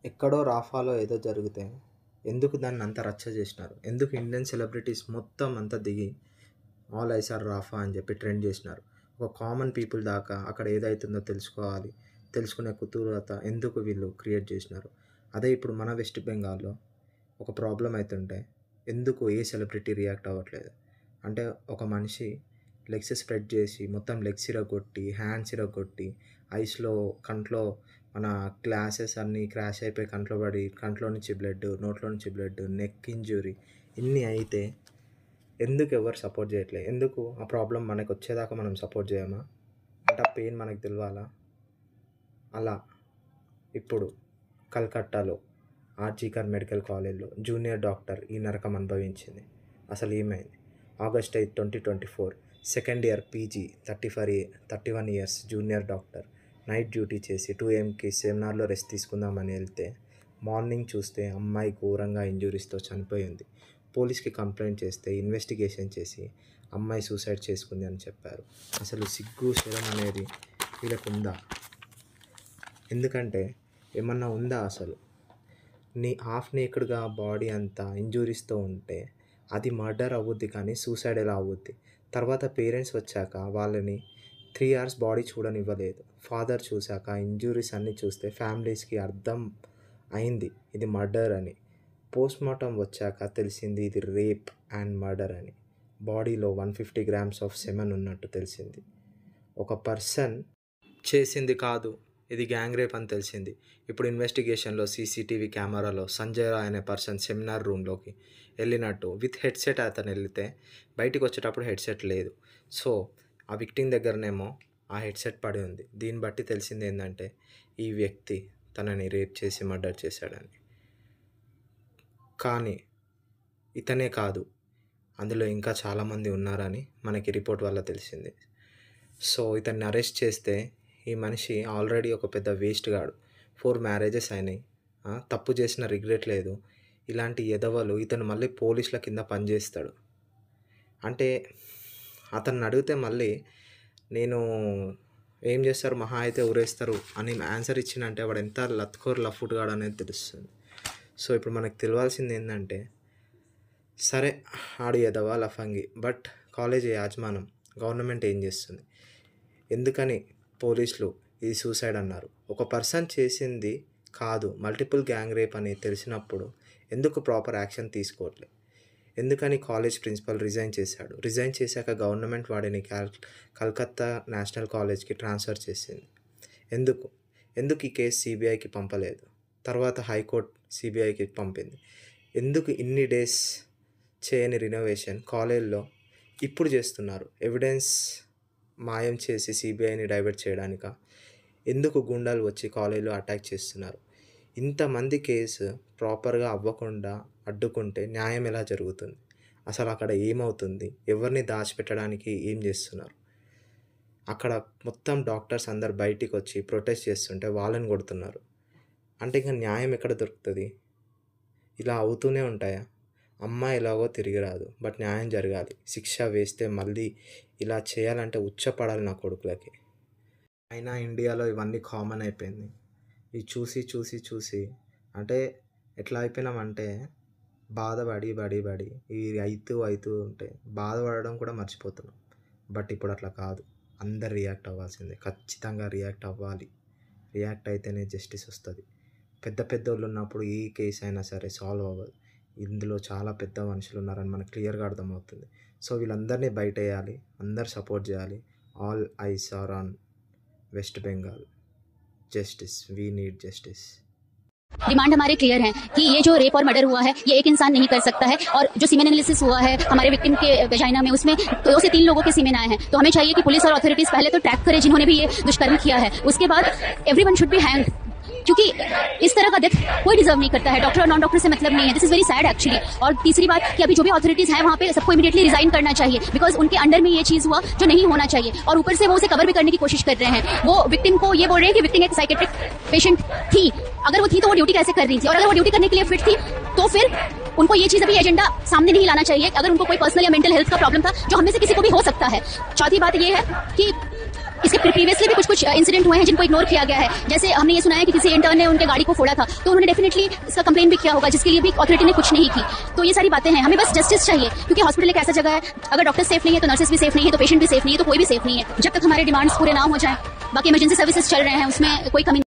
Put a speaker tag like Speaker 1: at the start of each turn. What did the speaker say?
Speaker 1: ఎక్కడో రాఫాలో ఏదో జరిగితే ఎందుకు దాన్ని అంత రచ్చ చేసినారు? ఎందుకు ఇండియన్ సెలబ్రిటీస్ మొత్తం అంతా దిగి ఆల్ ఐస్ ఆర్ రాఫా అని చెప్పి ట్రెండ్ చేసినారు? ఒక కామన్ పీపుల్ దాకా అక్కడ ఏదైతుందో తెలుసుకోవాలి, తెలుసుకునే కుతూహలత ఎందుకు వీళ్ళు క్రియేట్ చేసినారు? అదే ఇప్పుడు మన వెస్ట్ బెంగాల్లో ఒక ప్రాబ్లం అవుతుంటే ఎందుకు ఏ సెలబ్రిటీ రియాక్ట్ అవ్వట్లేదు? అంటే ఒక మనిషి లెగ్స్ స్ప్రెడ్ చేసి మొత్తం లెగ్స్ ఇరగొట్టి, హ్యాండ్స్ ఇరగొట్టి, ఐస్లో కంట్లో మన గ్లాసెస్ అన్నీ క్రాష్ అయిపోయి కంట్లో పడి, కంట్లో నుంచి బ్లడ్, నోట్లో నుంచి బ్లడ్, నెక్ ఇంజురీ ఇన్ని అయితే ఎందుకు ఎవరు సపోర్ట్ చేయట్లేదు? ఎందుకు ఆ ప్రాబ్లం మనకు వచ్చేదాకా మనం సపోర్ట్ చేయమా? అంటే ఆ పెయిన్ మనకు తెలియాలా? అలా ఇప్పుడు కల్కట్టాలో ఆర్జీకర్ మెడికల్ కాలేజ్లో జూనియర్ డాక్టర్ ఈ నరకం అనుభవించింది. అసలు ఏమైంది? August 8, 2024 second year PG 31 years junior doctor night duty చేసి 2 AM సెమినార్లో రెస్ట్ తీసుకుందామని వెళ్తే మార్నింగ్ చూస్తే అమ్మాయి ఘోరంగా ఇంజురీస్తో చనిపోయింది. పోలీస్కి కంప్లైంట్ చేస్తే ఇన్వెస్టిగేషన్ చేసి అమ్మాయి సూసైడ్ చేసుకుంది అని చెప్పారు. అసలు సిగ్గు శరం అనేది వీళ్ళకు ఉందా? ఎందుకంటే ఏమన్నా ఉందా అసలు? హాఫ్ నేకెడ్గా బాడీ అంతా ఇంజురీస్తో ఉంటే అది మర్డర్ అవ్వుద్ది, కానీ సూసైడ్ ఎలా అవ్వుద్ది? తర్వాత పేరెంట్స్ వచ్చాక వాళ్ళని 3 hours బాడీ చూడనివ్వలేదు. ఫాదర్ చూశాక ఇంజురీస్ అన్నీ చూస్తే ఫ్యామిలీస్కి అర్థం అయింది ఇది మర్డర్ అని. పోస్ట్మార్టం వచ్చాక తెలిసింది ఇది రేప్ అండ్ మర్డర్ అని. బాడీలో 150 grams ఆఫ్ సెమెన్ ఉన్నట్టు తెలిసింది. ఒక పర్సన్ చేసింది కాదు, ఇది గ్యాంగ్ రేప్ అని తెలిసింది. ఇప్పుడు ఇన్వెస్టిగేషన్లో సీసీటీవీ కెమెరాలో సంజయ్ రాయ్ అనే పర్సన్ సెమినార్ రూమ్లోకి వెళ్ళినట్టు విత్ హెడ్సెట్ అతను వెళ్తే బయటికి వచ్చేటప్పుడు హెడ్సెట్ లేదు. సో ఆ విక్టిమ్ దగ్గరనేమో ఆ హెడ్సెట్ పడి ఉంది. దీన్ని బట్టి తెలిసింది ఏంటంటే ఈ వ్యక్తి తనని రేప్ చేసి మర్డర్ చేశాడని. కానీ ఇతనే కాదు, అందులో ఇంకా చాలామంది ఉన్నారని మనకి రిపోర్ట్ వల్ల తెలిసింది. సో ఇతన్ని అరెస్ట్ చేస్తే ఈ మనిషి ఆల్రెడీ ఒక పెద్ద వేస్ట్ గాడు. 4 marriages అయినాయి, తప్పు చేసిన రిగ్రెట్ లేదు. ఇలాంటి ఎదవలు ఇతను మళ్ళీ పోలీసుల కింద పనిచేస్తాడు అంటే అతన్ని అడిగితే మళ్ళీ నేను ఏం చేస్తారు, మహా అయితే ఊరేస్తారు అని ఆన్సర్ ఇచ్చినంటే వాడు ఎంత లత్కోర్ లఫుట్ గాడు అనేది తెలుస్తుంది. సో ఇప్పుడు మనకు తెలియాల్సింది ఏంటంటే, సరే ఆడు ఎదవా లఫంగి, బట్ కాలేజ్ యాజమాన్యం గవర్నమెంట్ ఏం చేస్తుంది? ఎందుకని పోలీసులు ఇది సూసైడ్ అన్నారు? ఒక పర్సన్ చేసింది కాదు, మల్టిపుల్ గ్యాంగ్ రేప్ అని తెలిసినప్పుడు ఎందుకు ప్రాపర్ యాక్షన్ తీసుకోవట్లేదు? ఎందుకని కాలేజ్ ప్రిన్సిపల్ రిజైన్ చేశాడు? రిజైన్ చేశాక గవర్నమెంట్ వాడిని కలకత్తా నేషనల్ కాలేజ్కి ట్రాన్స్ఫర్ చేసింది. ఎందుకు ఈ కేసు సిబిఐకి పంపలేదు? తర్వాత హైకోర్టు సిబిఐకి పంపింది. ఎందుకు ఇన్ని డేస్ చేయని రినోవేషన్ కాలేజ్లో ఇప్పుడు చేస్తున్నారు? ఎవిడెన్స్ మాయం చేసి సిబిఐని డైవర్ట్ చేయడానిక? ఎందుకు గుండాలు వచ్చి కాలేజీలో అటాక్ చేస్తున్నారు? ఇంతమంది కేసు ప్రాపర్గా అవ్వకుండా అడ్డుకుంటే న్యాయం ఎలా జరుగుతుంది? అసలు అక్కడ ఏమవుతుంది? ఎవరిని దాచిపెట్టడానికి ఏం చేస్తున్నారు? అక్కడ మొత్తం డాక్టర్స్ అందరు బయటికి వచ్చి ప్రొటెస్ట్ చేస్తుంటే వాళ్ళని కొడుతున్నారు. అంటే ఇంకా న్యాయం ఎక్కడ దొరుకుతుంది? ఇలా అవుతూనే ఉంటాయా? అమ్మాయి ఎలాగో తిరిగి రాదు, బట్ న్యాయం జరగాలి. శిక్ష వేస్తే మళ్ళీ ఇలా చేయాలంటే ఉచ్చపడాలి నా కొడుకులకి. అయినా ఇండియాలో ఇవన్నీ కామన్ అయిపోయింది. ఇవి చూసి చూసి చూసి అంటే ఎట్లా అయిపోయినామంటే బాధపడి ఇది అవుతూ ఉంటే బాధపడడం కూడా మర్చిపోతున్నాం. బట్ ఇప్పుడు అట్లా కాదు, అందరు రియాక్ట్ అవ్వాల్సిందే. ఖచ్చితంగా రియాక్ట్ అవ్వాలి. రియాక్ట్ అయితేనే జస్టిస్ వస్తుంది. పెద్ద వాళ్ళు ఉన్నప్పుడు ఏ కేసు అయినా సరే సాల్వ్ అవ్వదు. ఇందులో చాలా పెద్ద మనుషులు ఉన్నారని మనకు క్లియర్గా అర్థమవుతుంది. సో వీళ్ళందరినీ బయట వేయాలి, అందరు సపోర్ట్ చేయాలి. All eyes are on West Bengal. Justice, we need justice.
Speaker 2: Demand हमारे क्लियर है कि ये जो रेप और मर्डर हुआ है ये एक इंसान नहीं कर सकता है, और जो सीमेन एनालिसिस हुआ है हमारे विक्टिम के वेजाइना में उसमें 2 से 3 लोगों के सीमेन आए हैं. तो हमें चाहिए कि पुलिस और अथॉरिटीज पहले तो ट्रैक करे जिन्होंने भी ये दुष्कर्म किया है. उसके बाद एवरीवन शुड बी हैंग्ड, क्योंकि इस तरह का डेथ कोई डिजर्व नहीं करता है. डॉक्टर और नॉन डॉक्टर से मतलब नहीं है. This is very sad actually. और तीसरी बात कि अभी जो भी अथॉरिटीज हैं वहाँ पे सबको इमीडिएटली रिजाइन करना चाहिए, बिकॉज उनके अंडर में ये चीज हुआ जो नहीं होना चाहिए. और ऊपर से वो उसे कवर भी करने की कोशिश कर रहे हैं. वो विक्टिम को ये बोल रहे हैं कि विक्टिम एक साइकेट्रिक पेशेंट थी. अगर वो थी तो वो ड्यूटी कैसे कर रही थी? और अगर वो ड्यूटी करने के लिए फिट थी तो फिर उनको ये चीज अभी एजेंडा सामने नहीं लाना चाहिए. अगर उनको कोई पर्सनल या मेंटल हेल्थ का प्रॉब्लम था, जो हम में से किसी को भी हो सकता है. चौथी बात ये है कि इसके प्रीवियसली भी कुछ इंसिडेंट हुए हैं जिनको इग्नोर किया गया है। जैसे हमने ये सुना है कि किसी इंटर्न ने उनके गाड़ी को फोड़ा था, तो उन्होंने डेफिनेटली इसका कंप्लेन भी किया होगा, जिसके लिए भी अथॉरिटी ने कुछ नहीं की। तो ये सारी बातें हैं, हमें बस जस्टिस चाहिए, क्योंकि हॉस्पिटल एक ऐसा जगह है, अगर डॉक्टर सेफ नहीं है तो नर्सेस भी सेफ नहीं है, तो पेशेंट भी सेफ नहीं है, तो कोई भी सेफ नहीं है। जब तक हमारे डिमांड्स पूरे ना हो जाए, बाकी इमरजेंसी सर्विसेज चल रहे हैं, उसमें कोई कमी